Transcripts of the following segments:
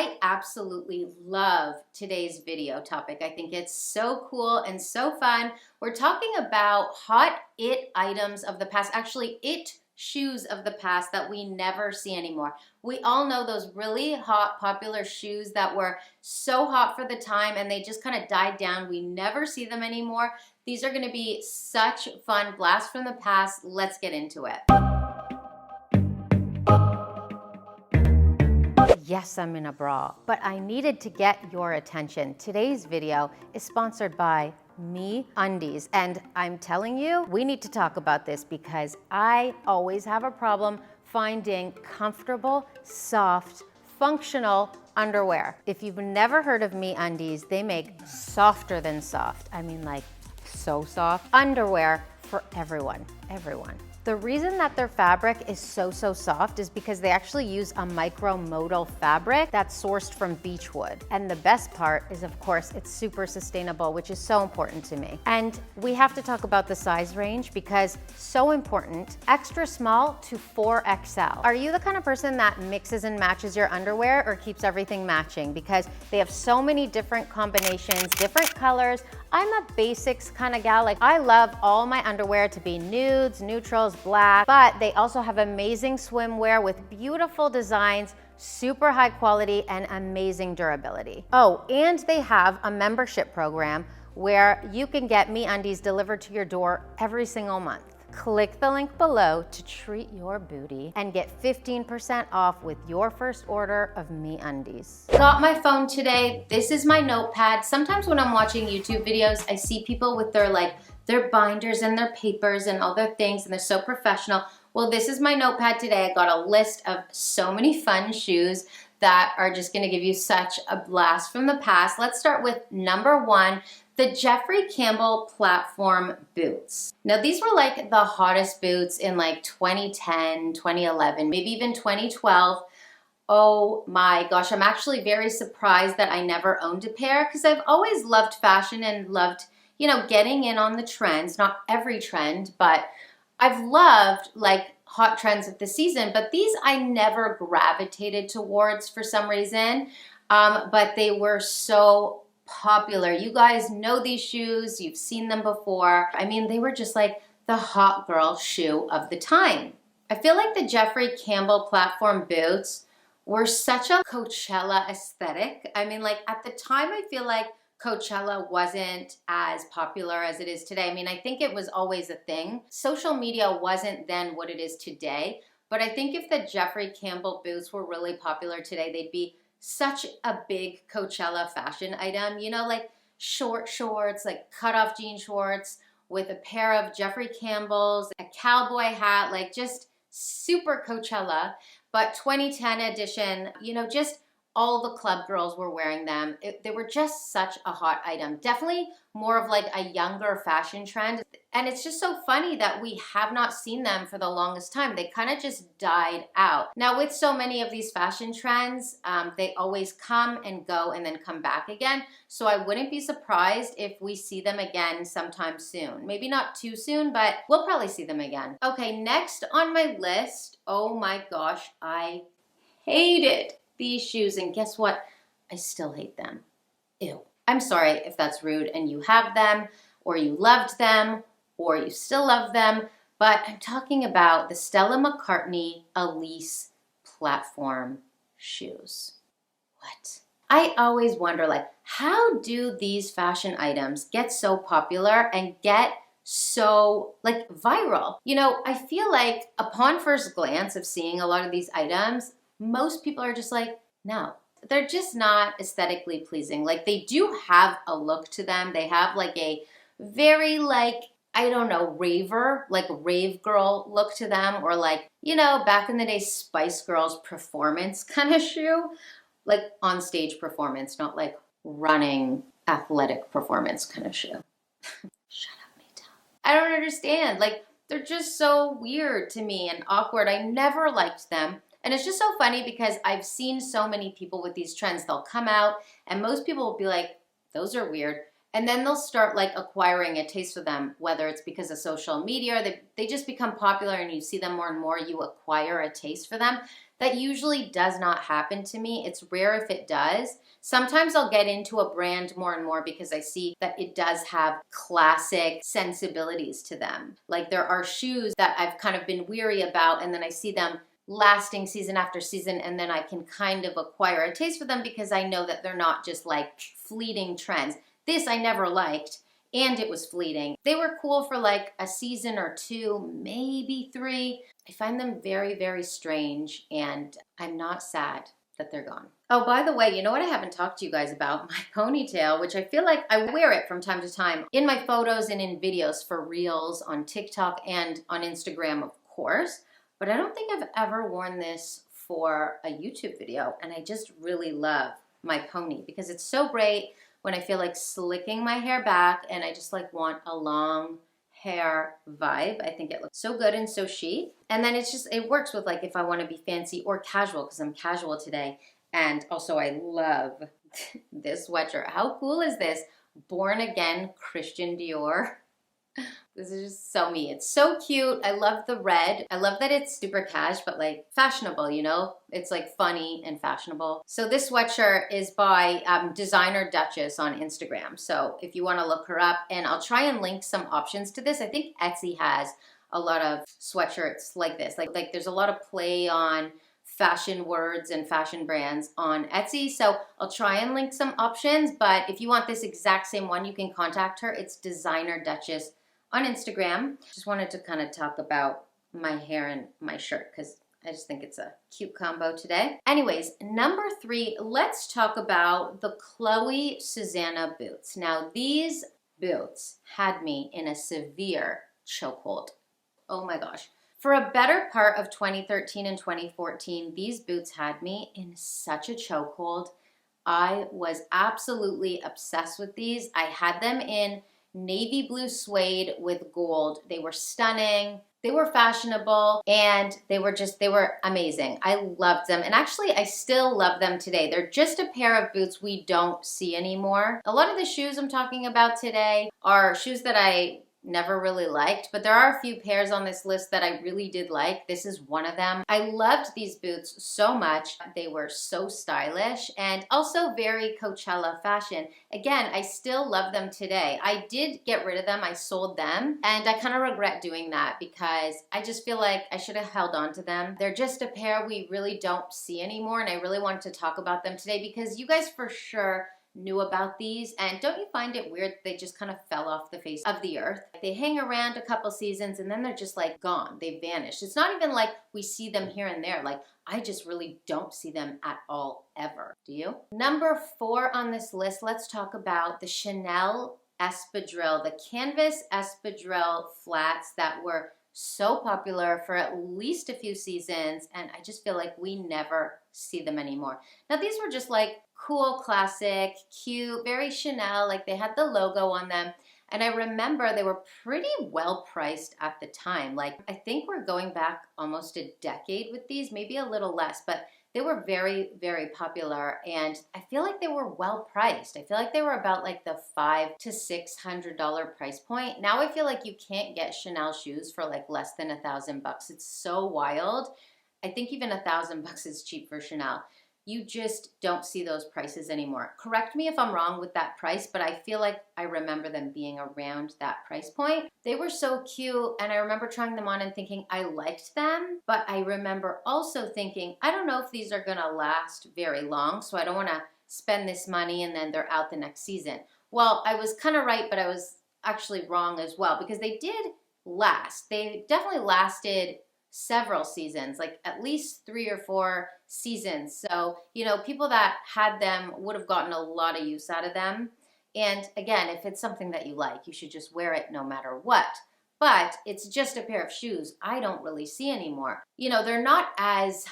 I absolutely love today's video topic. I think it's so cool and so fun. We're talking about hot it items of the past, actually it shoes of the past that we never see anymore. We all know those really hot, popular shoes that were so hot for the time and they just kind of died down. We never see them anymore. These are going to be such fun blasts from the past. Let's get into it. Yes, I'm in a bra, but I needed to get your attention. Today's video is sponsored by MeUndies, and I'm telling you, we need to talk about this because I always have a problem finding comfortable, soft, functional underwear. If you've never heard of MeUndies, they make softer than soft. I mean, like so soft underwear for everyone. The reason that their fabric is so soft is because they actually use a micromodal fabric that's sourced from beechwood. And the best part is, of course, it's super sustainable, which is so important to me. And we have to talk about the size range because so important, extra small to 4XL. Are you the kind of person that mixes and matches your underwear or keeps everything matching? Because they have so many different combinations, different colors. I'm a basics kind of gal. Like, I love all my underwear to be nudes, neutrals, black, but they also have amazing swimwear with beautiful designs, super high quality, and amazing durability. Oh, and they have a membership program where you can get MeUndies delivered to your door every single month. Click the link below to treat your booty and get 15% off with your first order of MeUndies. Got my phone today. This is my notepad. Sometimes when I'm watching YouTube videos, I see people with their binders and their papers and all their things, and they're so professional. Well, this is my notepad today. I got a list of so many fun shoes that are just gonna give you such a blast from the past. Let's start with number one, the Jeffrey Campbell platform boots. Now these were like the hottest boots in like 2010, 2011, maybe even 2012. Oh my gosh, I'm actually very surprised that I never owned a pair because I've always loved fashion and loved, you know, getting in on the trends, not every trend, but I've loved like hot trends of the season, but these I never gravitated towards for some reason, but they were so popular. You guys know these shoes, you've seen them before. I mean, they were just like the hot girl shoe of the time. I feel like the Jeffrey Campbell platform boots were such a Coachella aesthetic. I mean, like at the time, I feel like Coachella wasn't as popular as it is today. I mean, I think it was always a thing. Social media wasn't then what it is today, but I think if the Jeffrey Campbell boots were really popular today, they'd be such a big Coachella fashion item, you know, like short shorts, like cut off jean shorts with a pair of Jeffrey Campbell's, a cowboy hat, like just super Coachella. But 2010 edition, you know, just all the club girls were wearing them. They were just such a hot item. Definitely more of like a younger fashion trend. And it's just so funny that we have not seen them for the longest time. They kind of just died out. Now with so many of these fashion trends, they always come and go and then come back again. So I wouldn't be surprised if we see them again sometime soon. Maybe not too soon, but we'll probably see them again. Okay, next on my list, oh my gosh, I hated these shoes, and guess what? I still hate them. Ew. I'm sorry if that's rude and you have them, or you loved them, or you still love them, but I'm talking about the Stella McCartney Elise platform shoes. What? I always wonder, like, how do these fashion items get so popular and get so like viral? You know, I feel like upon first glance of seeing a lot of these items, most people are just like, no, they're just not aesthetically pleasing. Like they do have a look to them. They have like a very like, I don't know, raver, like rave girl look to them, or like, you know, back in the day, Spice Girls performance kind of shoe, like on stage performance, not like running athletic performance kind of shoe. Shut up, Mita. I don't understand. Like they're just so weird to me and awkward. I never liked them. And it's just so funny because I've seen so many people with these trends. They'll come out and most people will be like, those are weird. And then they'll start like acquiring a taste for them, whether it's because of social media, or they just become popular and you see them more and more, you acquire a taste for them. That usually does not happen to me. It's rare if it does. Sometimes I'll get into a brand more and more because I see that it does have classic sensibilities to them. Like there are shoes that I've kind of been weary about, and then I see them lasting season after season, and then I can kind of acquire a taste for them because I know that they're not just like fleeting trends. This I never liked, and it was fleeting. They were cool for like a season or two, maybe 3. I find them very, very strange, and I'm not sad that they're gone. Oh, by the way, you know what I haven't talked to you guys about? My ponytail, which I feel like I wear it from time to time in my photos and in videos for reels on TikTok and on Instagram, of course. But I don't think I've ever worn this for a YouTube video, and I just really love my pony because it's so great when I feel like slicking my hair back and I just like want a long hair vibe. I think it looks so good and so chic. And then it works with like if I want to be fancy or casual, because I'm casual today. And also I love this sweatshirt. How cool is this? Born Again Christian Dior. This is just so me. It's so cute. I love the red. I love that it's super cash, but like fashionable, you know? It's like funny and fashionable. So this sweatshirt is by Designer Duchess on Instagram. So if you want to look her up, and I'll try and link some options to this. I think Etsy has a lot of sweatshirts like this. Like there's a lot of play on fashion words and fashion brands on Etsy. So I'll try and link some options, but if you want this exact same one, you can contact her. It's Designer Duchess on Instagram. Just wanted to kind of talk about my hair and my shirt because I just think it's a cute combo today. Anyways, number 3, let's talk about the Chloe Susanna boots. Now these boots had me in a severe chokehold. Oh my gosh. For a better part of 2013 and 2014, these boots had me in such a chokehold. I was absolutely obsessed with these. I had them in navy blue suede with gold. They were stunning. They were fashionable, and they were amazing. I loved them, and actually I still love them today. They're just a pair of boots we don't see anymore. A lot of the shoes I'm talking about today are shoes that I never really liked, but there are a few pairs on this list that I really did like. This is one of them. I loved these boots so much. They were so stylish and also very Coachella fashion. Again, I still love them today. I did get rid of them. I sold them, and I kind of regret doing that because I just feel like I should have held on to them. They're just a pair we really don't see anymore, and I really wanted to talk about them today because you guys for sure knew about these, and don't you find it weird they just kind of fell off the face of the earth? They hang around a couple seasons and then they're just like gone. They vanished. It's not even like we see them here and there. Like I just really don't see them at all ever. Do you? Number 4 on this list, let's talk about the Chanel espadrille, the canvas espadrille flats that were so popular for at least a few seasons, and I just feel like we never see them anymore. Now these were just like cool, classic, cute, very Chanel, like they had the logo on them. And I remember they were pretty well priced at the time. Like I think we're going back almost a decade with these, maybe a little less, but they were very, very popular, and I feel like they were well priced. I feel like they were about like the $500 to $600 price point. Now I feel like you can't get Chanel shoes for like less than $1,000. It's so wild. I think even $1,000 is cheap for Chanel. You just don't see those prices anymore. Correct me if I'm wrong with that price, but I feel like I remember them being around that price point. They were so cute, and I remember trying them on and thinking I liked them, but I remember also thinking, I don't know if these are gonna last very long, so I don't wanna spend this money and then they're out the next season. Well, I was kind of right, but I was actually wrong as well, because they did last. They definitely lasted several seasons, like at least 3 or 4 seasons. So, you know, people that had them would have gotten a lot of use out of them. And again, if it's something that you like, you should just wear it no matter what. But it's just a pair of shoes I don't really see anymore. You know, they're not as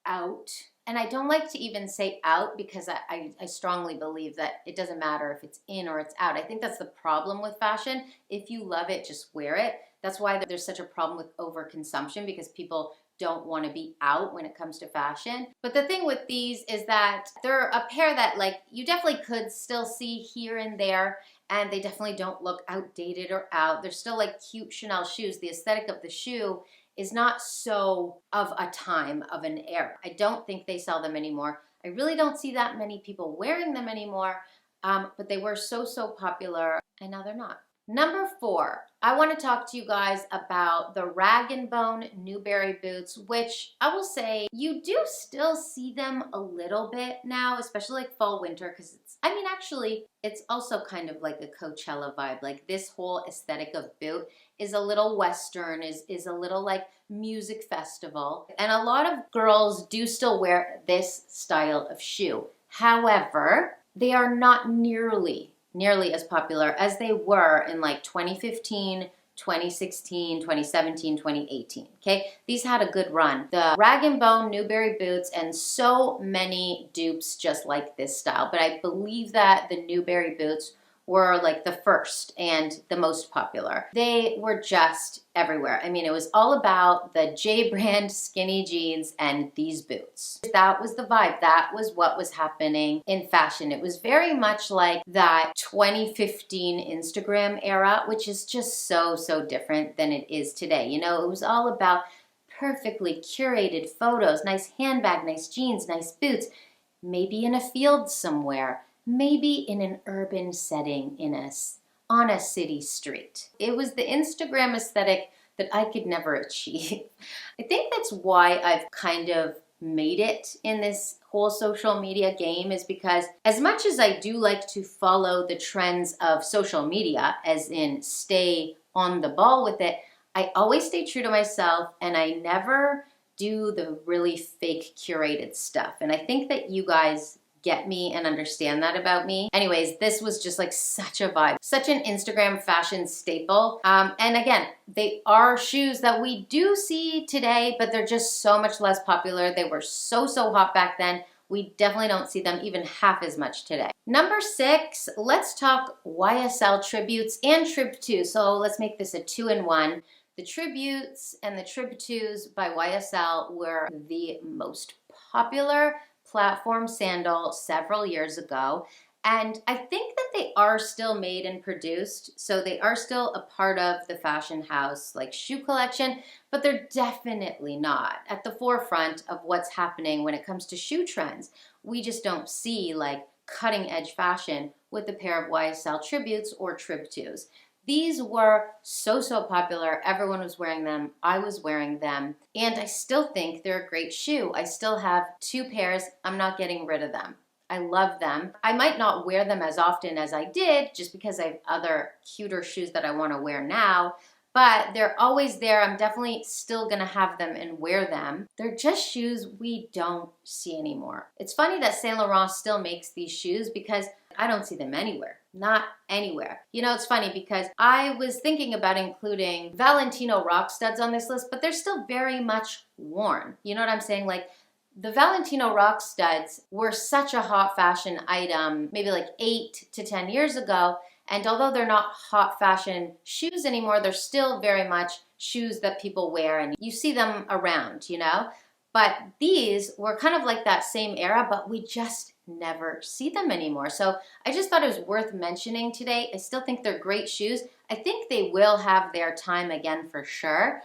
out. And I don't like to even say out because I strongly believe that it doesn't matter if it's in or it's out. I think that's the problem with fashion. If you love it, just wear it. That's why there's such a problem with overconsumption, because people don't want to be out when it comes to fashion. But the thing with these is that they're a pair that like you definitely could still see here and there, and they definitely don't look outdated or out. They're still like cute Chanel shoes. The aesthetic of the shoe is not so of a time, of an era. I don't think they sell them anymore. I really don't see that many people wearing them anymore, but they were so popular, and now they're not. Number 4, I want to talk to you guys about the Rag & Bone Newberry boots, which I will say you do still see them a little bit now, especially like fall, winter, because actually, it's also kind of like a Coachella vibe. Like this whole aesthetic of boot is a little Western, is a little like music festival. And a lot of girls do still wear this style of shoe. However, they are not nearly as popular as they were in like 2015, 2016, 2017, 2018, okay? These had a good run. The Rag & Bone Newberry boots and so many dupes just like this style, but I believe that the Newberry boots were like the first and the most popular. They were just everywhere. I mean, it was all about the J brand skinny jeans and these boots. That was the vibe. That was what was happening in fashion. It was very much like that 2015 Instagram era, which is just so different than it is today. You know, it was all about perfectly curated photos, nice handbag, nice jeans, nice boots, maybe in a field somewhere, maybe in an urban setting on a city street. It was the Instagram aesthetic that I could never achieve. I think that's why I've kind of made it in this whole social media game, is because as much as I do like to follow the trends of social media, as in stay on the ball with it, I always stay true to myself and I never do the really fake curated stuff. And I think that you guys get me and understand that about me. Anyways, this was just like such a vibe, such an Instagram fashion staple. And again, they are shoes that we do see today, but they're just so much less popular. They were so hot back then. We definitely don't see them even half as much today. Number 6, let's talk YSL tributes and Trib 2. So let's make this a 2-in-1. The tributes and the Trib 2s by YSL were the most popular platform sandal several years ago. And I think that they are still made and produced, so they are still a part of the fashion house like shoe collection, but they're definitely not at the forefront of what's happening when it comes to shoe trends. We just don't see like cutting edge fashion with a pair of YSL tributes or Trib 2s. These were so popular. Everyone was wearing them. I was wearing them. And I still think they're a great shoe. I still have 2 pairs. I'm not getting rid of them. I love them. I might not wear them as often as I did just because I have other cuter shoes that I want to wear now. But they're always there. I'm definitely still gonna have them and wear them. They're just shoes we don't see anymore. It's funny that Saint Laurent still makes these shoes because I don't see them anywhere. Not anywhere. You know, it's funny because I was thinking about including Valentino rock studs on this list, but they're still very much worn. You know what I'm saying? Like, the Valentino rock studs were such a hot fashion item maybe like 8 to 10 years ago. And although they're not hot fashion shoes anymore, they're still very much shoes that people wear and you see them around, you know? But these were kind of like that same era, but we just never see them anymore. So I just thought it was worth mentioning today. I still think they're great shoes. I think they will have their time again for sure.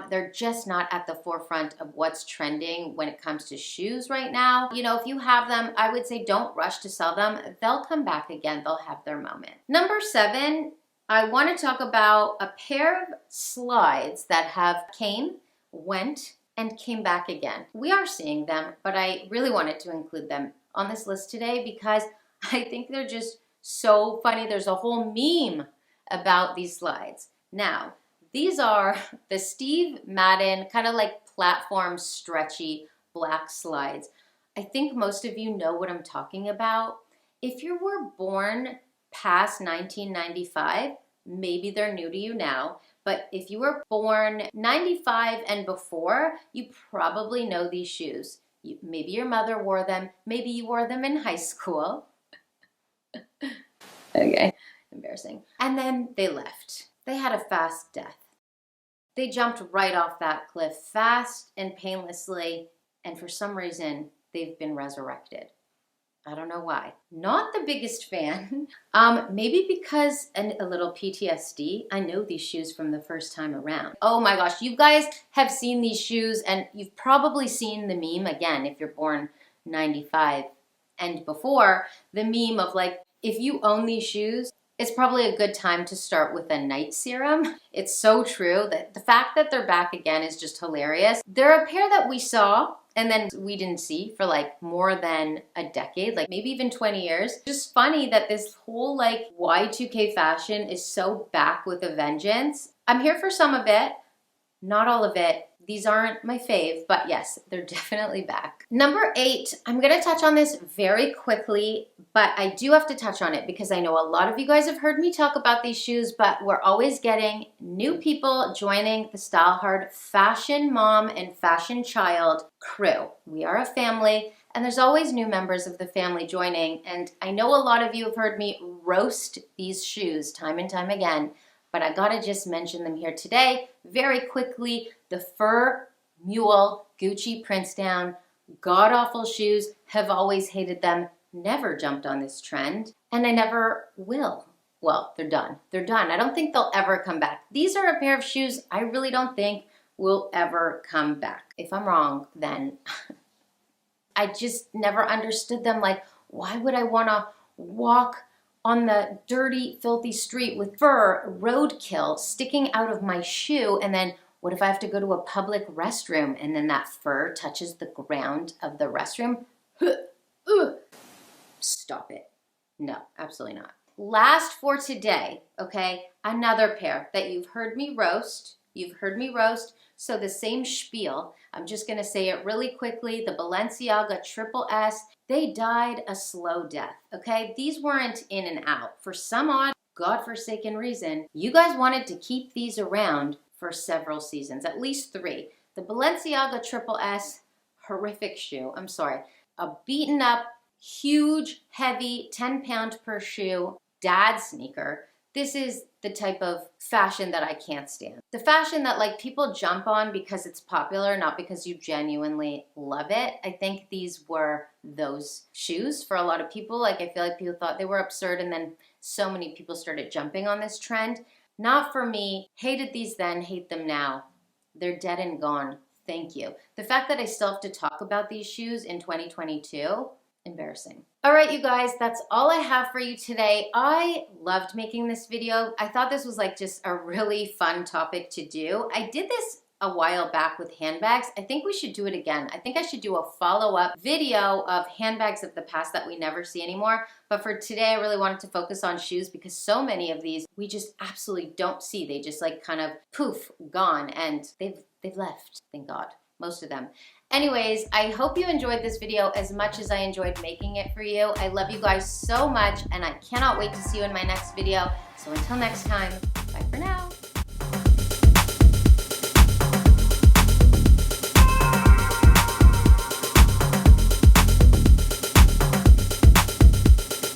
They're just not at the forefront of what's trending when it comes to shoes right now. You know, if you have them, I would say don't rush to sell them. They'll come back again. They'll have their moment. Number 7, I want to talk about a pair of slides that have came, went, and came back again. We are seeing them, but I really wanted to include them on this list today because I think they're just so funny. There's a whole meme about these slides. Now, these are the Steve Madden kind of like platform stretchy black slides. I think most of you know what I'm talking about. If you were born past 1995, maybe they're new to you now, but if you were born 95 and before, you probably know these shoes. Maybe your mother wore them, maybe you wore them in high school. Okay, embarrassing. And then they left. They had a fast death. They jumped right off that cliff fast and painlessly, and for some reason, they've been resurrected. I don't know why. Not the biggest fan. Maybe because a little PTSD. I know these shoes from the first time around. Oh my gosh, you guys have seen these shoes and you've probably seen the meme again if you're born 95 and before, the meme of like, if you own these shoes, it's probably a good time to start with a night serum. It's so true that the fact that they're back again is just hilarious. They're a pair that we saw and then we didn't see for like more than a decade, like maybe even 20 years. Just funny that this whole like Y2K fashion is so back with a vengeance. I'm here for some of it, not all of it. These aren't my fave, but yes, they're definitely back. Number 8, I'm gonna touch on this very quickly, but I do have to touch on it because I know a lot of you guys have heard me talk about these shoes, but we're always getting new people joining the Style Hard Fashion Mom and Fashion Child crew. We are a family, and there's always new members of the family joining, and I know a lot of you have heard me roast these shoes time and time again, but I gotta just mention them here today very quickly. The fur mule Gucci prints down, god-awful shoes, have always hated them, never jumped on this trend, and I never will. Well, they're done. They're done. I don't think they'll ever come back. These are a pair of shoes I really don't think will ever come back. If I'm wrong, then I just never understood them. Like, why would I wanna walk on the dirty, filthy street with fur roadkill sticking out of my shoe, and then what if I have to go to a public restroom and then that fur touches the ground of the restroom? Stop it. No, absolutely not. Last for today, okay, another pair that you've heard me roast. You've heard me roast, so the same spiel. I'm just gonna say it really quickly. The Balenciaga Triple S, they died a slow death, okay? These weren't in and out. For some odd, godforsaken reason, you guys wanted to keep these around for several seasons, at least 3. The Balenciaga Triple S, horrific shoe, I'm sorry. A beaten up, huge, heavy, 10-pound per shoe, dad sneaker. This is the type of fashion that I can't stand. The fashion that like people jump on because it's popular, not because you genuinely love it. I think these were those shoes for a lot of people. Like I feel like people thought they were absurd and then so many people started jumping on this trend. Not for me. Hated these then, hate them now. They're dead and gone. Thank you. The fact that I still have to talk about these shoes in 2022, embarrassing. All right, you guys, that's all I have for you today. I loved making this video. I thought this was like just a really fun topic to do. I did this a while back with handbags. I think we should do it again. I think I should do a follow-up video of handbags of the past that we never see anymore. But for today, I really wanted to focus on shoes because so many of these we just absolutely don't see. They just like kind of poof, gone, and they've left, thank God, most of them. Anyways, I hope you enjoyed this video as much as I enjoyed making it for you. I love you guys so much, and I cannot wait to see you in my next video. So until next time, bye for now.